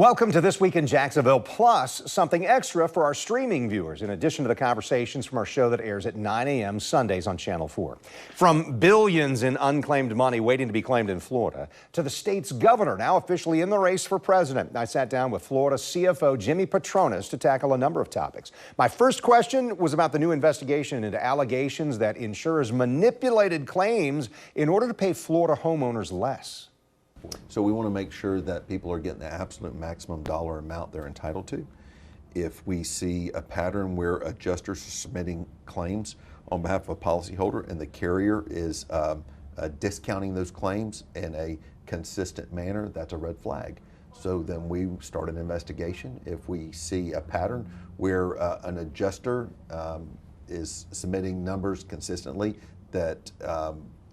Welcome to This Week in Jacksonville, plus something extra for our streaming viewers, in addition to the conversations from our show that airs at 9 a.m. Sundays on Channel 4. From billions in unclaimed money waiting to be claimed in Florida, to the state's governor now officially in the race for president, I sat down with Florida CFO Jimmy Patronis to tackle a number of topics. My first question was about the new investigation into allegations that insurers manipulated claims in order to pay Florida homeowners less. So we want to make sure that people are getting the absolute maximum dollar amount they're entitled to. If we see a pattern where adjusters are submitting claims on behalf of a policyholder and the carrier is discounting those claims in a consistent manner, that's a red flag. So then we start an investigation. If we see a pattern where an adjuster is submitting numbers consistently that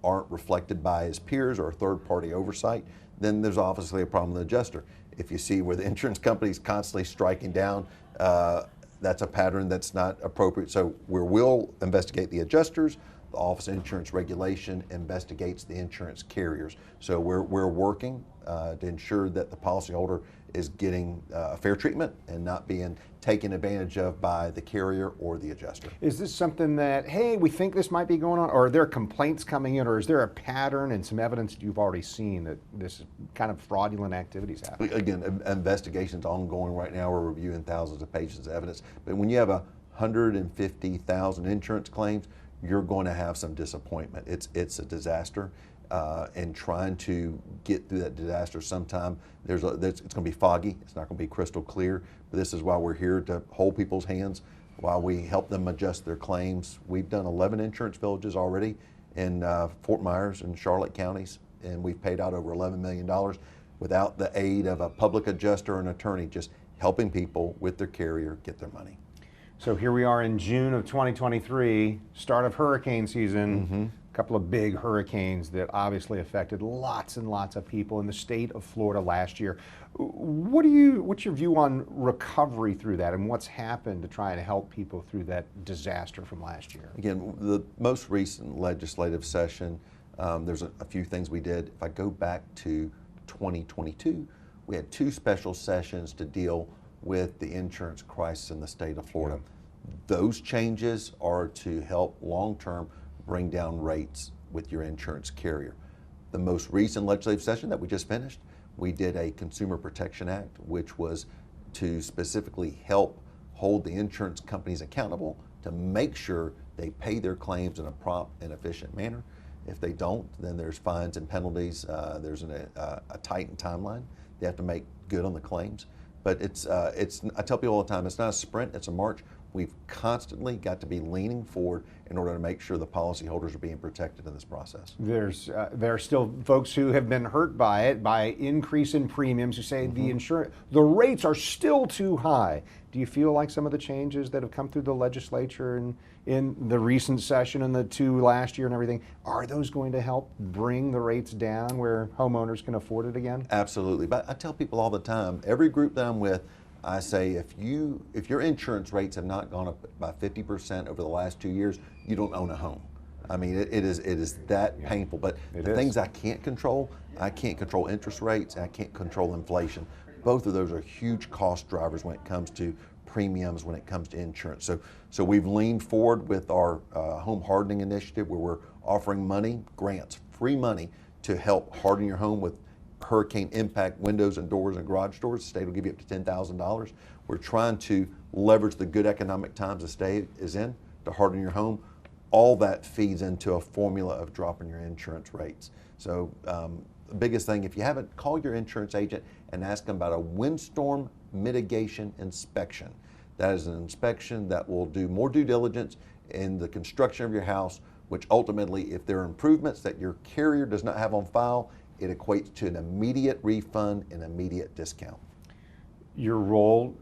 aren't reflected by his peers or third-party oversight, then there's obviously a problem with the adjuster. If you see where the insurance company is constantly striking down, that's a pattern that's not appropriate. So we will investigate the adjusters. The Office of Insurance Regulation investigates the insurance carriers. So we're working to ensure that the policyholder is getting fair treatment and not being taken advantage of by the carrier or the adjuster. Is this something that, hey, we think this might be going on, or are there complaints coming in, or is there a pattern and some evidence that you've already seen that this kind of fraudulent activities happen? Again, investigation's ongoing right now. We're reviewing thousands of pages of evidence. But when you have 150,000 insurance claims, you're going to have some disappointment. It's a disaster. And trying to get through that disaster sometime, it's going to be foggy. It's not going to be crystal clear. But this is why we're here to hold people's hands while we help them adjust their claims. We've done 11 insurance villages already in Fort Myers and Charlotte counties, and we've paid out over $11 million without the aid of a public adjuster or an attorney, just helping people with their carrier get their money. So here we are in June of 2023, start of hurricane season. A couple of big hurricanes that affected lots and lots of people in the state of Florida last year. What's your view on recovery through that, and what's happened to try and help people through that disaster from last year? Again, the most recent legislative session, there's a few things we did. If I go back to 2022, we had 2 special sessions to deal with the insurance crisis in the state of Florida. Those changes are to help long-term bring down rates with your insurance carrier. The most recent legislative session that we just finished, we did a Consumer Protection Act, which was to specifically help hold the insurance companies accountable to make sure they pay their claims in a prompt and efficient manner. If they don't, then there's fines and penalties. There's a tightened timeline. They have to make good on the claims. But I tell people all the time, it's not a sprint, it's a march. We've constantly got to be leaning forward in order to make sure the policyholders are being protected in this process. There are still folks who have been hurt by it, by increase in premiums, who say the rates are still too high. Do you feel like some of the changes that have come through the legislature and in the recent session and the 2 last year and everything, are those going to help bring the rates down where homeowners can afford it again? Absolutely. But I tell people all the time, every group that I'm with, I say if your insurance rates have not gone up by 50% over the last 2 years, you don't own a home. I mean, it is that painful. But the things I can't control interest rates, I can't control inflation. Both of those are huge cost drivers when it comes to premiums, when it comes to insurance. So we've leaned forward with our home hardening initiative, where we're offering money, grants, free money to help harden your home with hurricane impact windows and doors and garage doors. The state will give you up to $10,000. We're trying to leverage the good economic times the state is in to harden your home. All that feeds into a formula of dropping your insurance rates. So the biggest thing, if you haven't, call your insurance agent and ask them about a windstorm mitigation inspection. That is an inspection that will do more due diligence in the construction of your house, which ultimately, if there are improvements that your carrier does not have on file, it equates to an immediate refund and immediate discount. Your role,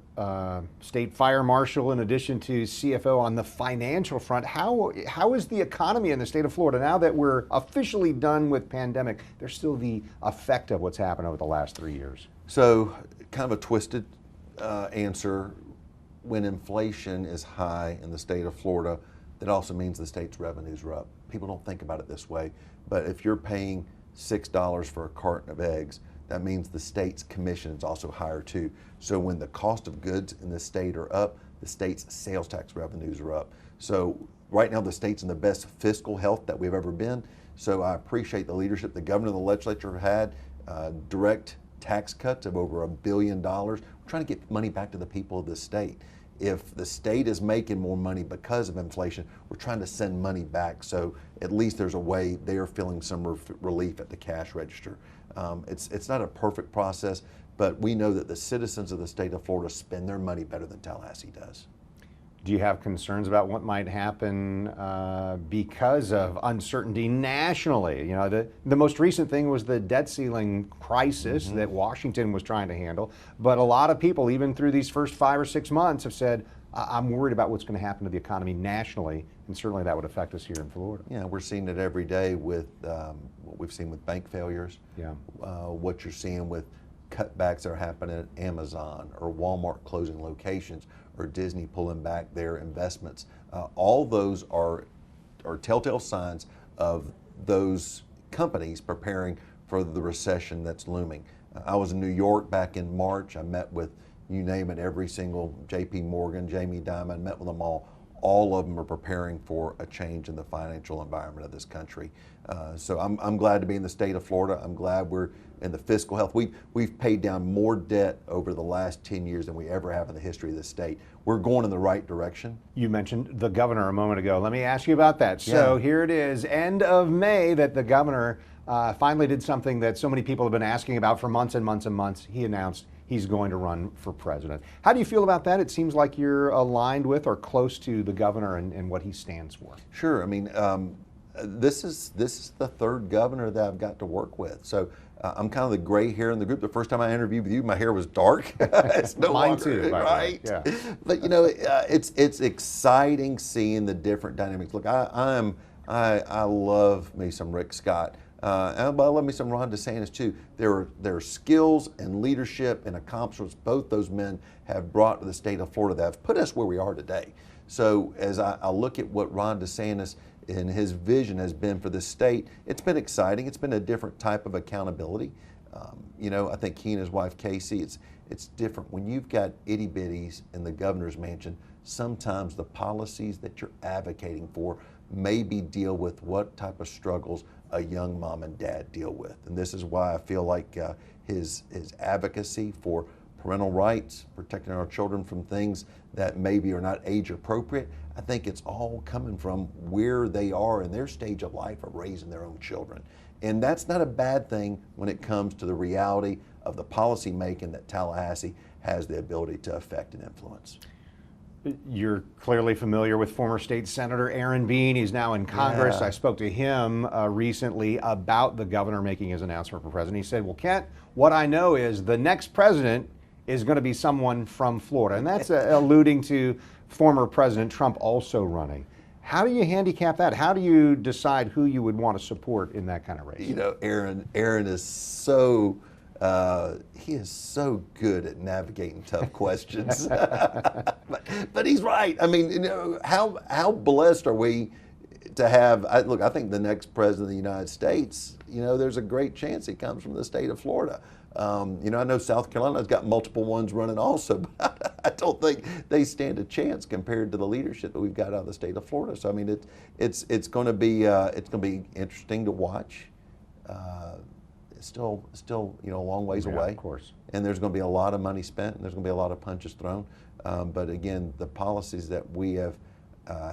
state fire marshal in addition to CFO on the financial front, how is the economy in the state of Florida now that we're officially done with pandemic? There's still the effect of what's happened over the last 3 years. So kind of a twisted answer. When inflation is high in the state of Florida, that also means the state's revenues are up. People don't think about it this way, but if you're paying $6 for a carton of eggs, that means the state's commission is also higher too. So when the cost of goods in the state are up, the state's sales tax revenues are up. So right now the state's in the best fiscal health that we've ever been. So I appreciate the leadership the governor and the legislature had, direct tax cuts of over $1 billion. We're trying to get money back to the people of the state. If the state is making more money because of inflation, we're trying to send money back. So at least there's a way they are feeling some relief at the cash register. It's not a perfect process, but we know that the citizens of the state of Florida spend their money better than Tallahassee does. Do you have concerns about what might happen because of uncertainty nationally? You know, the most recent thing was the debt ceiling crisis that Washington was trying to handle. But a lot of people, even through these first 5 or 6 months, have said, I'm worried about what's going to happen to the economy nationally, and certainly that would affect us here in Florida. Yeah, we're seeing it every day with what we've seen with bank failures. Yeah. What you're seeing with cutbacks that are happening at Amazon or Walmart closing locations or Disney pulling back their investments. All those are telltale signs of those companies preparing for the recession that's looming. I was in New York back in March. I met with, you name it, every single JP Morgan, Jamie Dimon, met with them all. All of them are preparing for a change in the financial environment of this country. So I'm glad to be in the state of Florida. I'm glad we're in the fiscal health. We've paid down more debt over the last 10 years than we ever have in the history of the state. We're going in the right direction. You mentioned the governor a moment ago. Let me ask you about that. So here it is, end of May, that the governor finally did something that so many people have been asking about for months and months and months. He announced he's going to run for president. How do you feel about that? It seems like you're aligned with or close to the governor and what he stands for. Sure. I mean, this is the third governor that I've got to work with. So I'm kind of the gray hair in the group. The first time I interviewed with you, my hair was dark. It's no Mine longer, too, right? Yeah. But you know, it's exciting seeing the different dynamics. Look, I love me some Rick Scott. And I love me some Ron DeSantis too. There are skills and leadership and accomplishments both those men have brought to the state of Florida that have put us where we are today. So as I look at what Ron DeSantis and his vision has been for this state, it's been exciting. It's been a different type of accountability. You know, I think he and his wife Casey, it's different. When you've got itty bitties in the governor's mansion, sometimes the policies that you're advocating for maybe deal with what type of struggles a young mom and dad deal with. And this is why I feel like his advocacy for parental rights, protecting our children from things that maybe are not age appropriate, I think it's all coming from where they are in their stage of life of raising their own children. And that's not a bad thing when it comes to the reality of the policy making that Tallahassee has the ability to affect and influence. You're clearly familiar with former state senator Aaron Bean. He's now in Congress. Yeah. I spoke to him recently about the governor making his announcement for president. He said, well, Kent, what I know is the next president is going to be someone from Florida. And that's alluding to former President Trump also running. How do you handicap that? How do you decide who you would want to support in that kind of race? You know, Aaron is so he is so good at navigating tough questions. but he's right. I mean, you know, how blessed are we to have? Look, I think the next president of the United States, you know, there's a great chance he comes from the state of Florida. You know, I know South Carolina's got multiple ones running also, but I don't think they stand a chance compared to the leadership that we've got out of the state of Florida. So I mean, it's going to be interesting to watch. It's still you know, a long ways away. Of course. And there's going to be a lot of money spent, and there's going to be a lot of punches thrown. But again, the policies that we have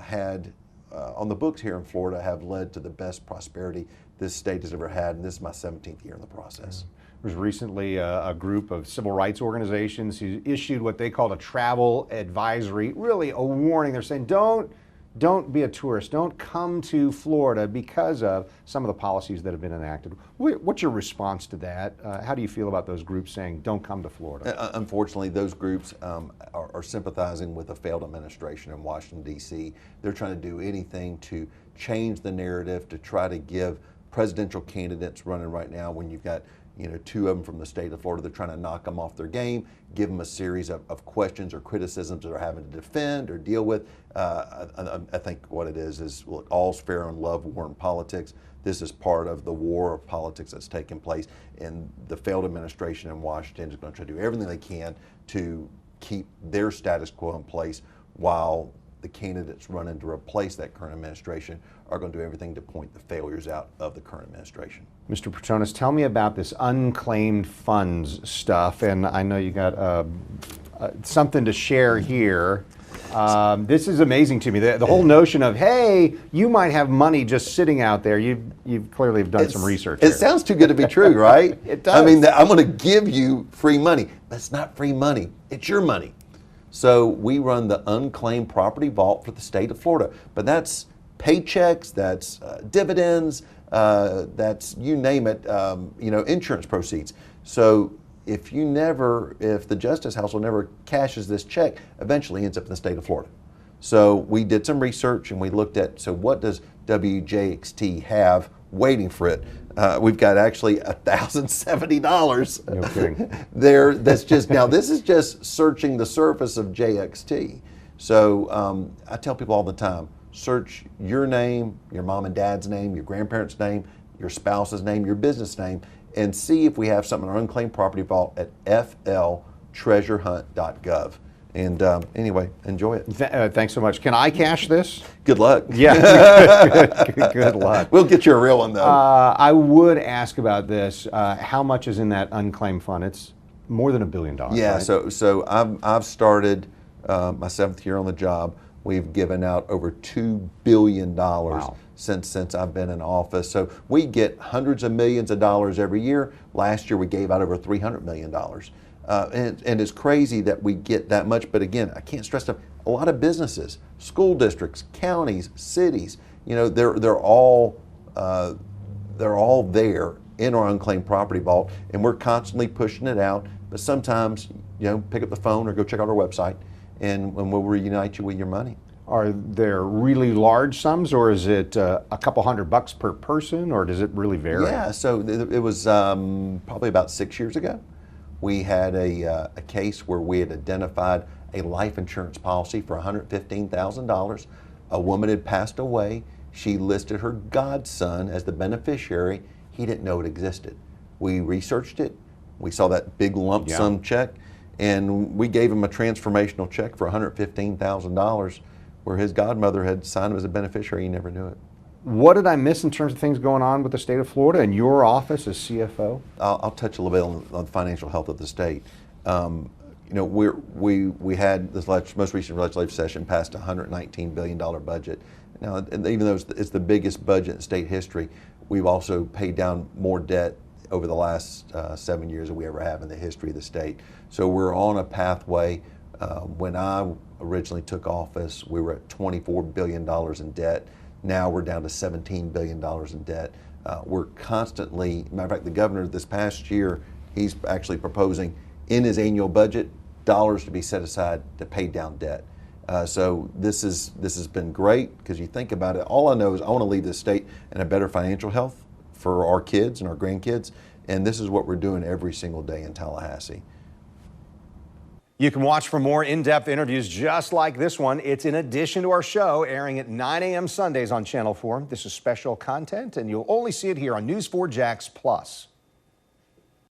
had on the books here in Florida have led to the best prosperity this state has ever had, and this is my 17th year in the process. There was recently a group of civil rights organizations who issued what they called a travel advisory, really a warning. They're saying, don't be a tourist. Don't come to Florida because of some of the policies that have been enacted. What's your response to that? How do you feel about those groups saying, don't come to Florida? Unfortunately, those groups are sympathizing with a failed administration in Washington, D.C. They're trying to do anything to change the narrative, to try to give presidential candidates running right now, when you've got, you know, two of them from the state of Florida, they're trying to knock them off their game, give them a series of questions or criticisms that they're having to defend or deal with. I think what it is look, all's fair in love, war, and politics. This is part of the war of politics that's taking place, and the failed administration in Washington is going to try to do everything they can to keep their status quo in place, while the candidates running to replace that current administration are going to do everything to point the failures out of the current administration. Mr. Patronis, tell me about this unclaimed funds stuff, and I know you got something to share here. This is amazing to me. The whole notion of, hey, you might have money just sitting out there. You clearly have done some research It here. sounds too good to be true, right? It does. I mean, I'm going to give you free money. That's not free money. It's your money. So we run the Unclaimed Property Vault for the state of Florida. But that's paychecks, that's dividends, that's, you name it, insurance proceeds. So if the Justice Household never cashes this check, eventually ends up in the state of Florida. So we did some research and we looked at, so what does WJXT have waiting for it? We've got actually $1,070 No kidding. there. That's just, now this is just searching the surface of JXT. So I tell people all the time, search your name, your mom and dad's name, your grandparents' name, your spouse's name, your business name, and see if we have something in our Unclaimed Property Vault at fltreasurehunt.gov. And anyway, enjoy it. Thanks so much. Can I cash this? Good luck. Yeah, good luck. We'll get you a real one, though. I would ask about this. How much is in that unclaimed fund? It's more than $1 billion. Yeah, right? so I've started my 7th year on the job. We've given out over $2 billion since I've been in office. So we get hundreds of millions of dollars every year. Last year we gave out over $300 million. And it's crazy that we get that much, but again, I can't stress enough, a lot of businesses, school districts, counties, cities, they're all there in our Unclaimed Property Vault, and we're constantly pushing it out. But sometimes, pick up the phone or go check out our website, and we'll reunite you with your money. Are there really large sums, or is it a couple $100 per person, or does it really vary? Yeah, so it was probably about 6 years ago. We had a case where we had identified a life insurance policy for $115,000. A woman had passed away. She listed her godson as the beneficiary. He didn't know it existed. We researched it. We saw that big lump sum check, and we gave him a transformational check for $115,000 where his godmother had signed him as a beneficiary. He never knew it. What did I miss in terms of things going on with the state of Florida and your office as CFO? I'll touch a little bit on the financial health of the state. We had this most recent legislative session passed a $119 billion budget. Now, even though it's the biggest budget in state history, we've also paid down more debt over the last 7 years than we ever have in the history of the state. So we're on a pathway. When I originally took office, we were at $24 billion in debt. Now we're down to $17 billion in debt. We're constantly, matter of fact, the governor this past year, he's actually proposing in his annual budget dollars to be set aside to pay down debt. So this has been great, because you think about it, all I know is I want to leave this state in a better financial health for our kids and our grandkids, and this is what we're doing every single day in Tallahassee. You can watch for more in-depth interviews just like this one. It's in addition to our show, airing at 9 a.m. Sundays on Channel 4. This is special content, and you'll only see it here on News 4 Jax Plus.